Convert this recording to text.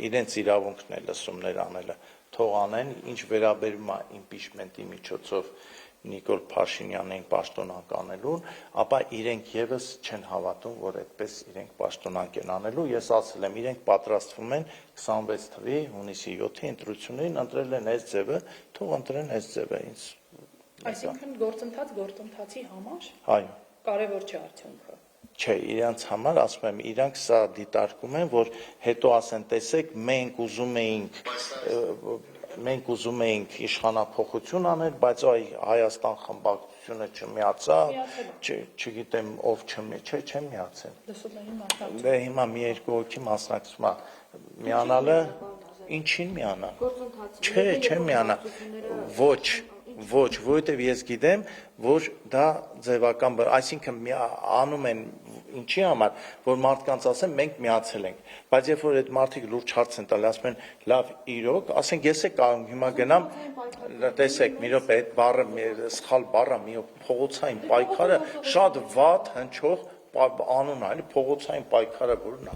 իրենց իրավունքն է լսումներ անելը, թող անեն, ինչ վերաբերում է իմպիչմենտի միջոցով Նիկոլ Փաշինյանին պաշտոնանկ անելուն, ապա իրենք եւս չեն հավատում, որ այդպես իրենք պաշտոնանկ են անելու, ես ասել եմ, իրենք պատրաստվում են 26 թվականի հունիսի 7-ի ընտրություններին, ընտրել են այս ձևը, թող ընտրեն այս ձևը, ինձ Այսինքն գործընթացի համար այո կարևոր չէ արդյունքը։ Չէ, իրանց համար, ասում եմ, իրանք սա դիտարկում են, որ հետո ասեն, տեսեք, մենք ուզում էինք իշխանափոխություն անել, բայց Հայաստան խմբակցությունը չմիացավ, չգիտեմ ով չեմ միացել։ Դե հիմա մի երկու հոգի մասնակցում է միանալը, ինչին միանա։ Չէ, չեմ միանա։ Ոչ, որովհետև ես գիտեմ, որ դա ձևական, այսինքն անում են ինչի համար, որ մարդկանց ասեն, մենք միացել ենք, բայց երբ որ այդ մարդիկ լուրջ հարց են տալի, ասում են, լավ, իրոք, ասենք ես է կարող հիմա գնամ, տեսեք, մի րոպե, այդ բառը, սխալ բառը, մի փողոցային պայքարը շատ վատ հնչող անուն է, փողոցային պայքարը որն է,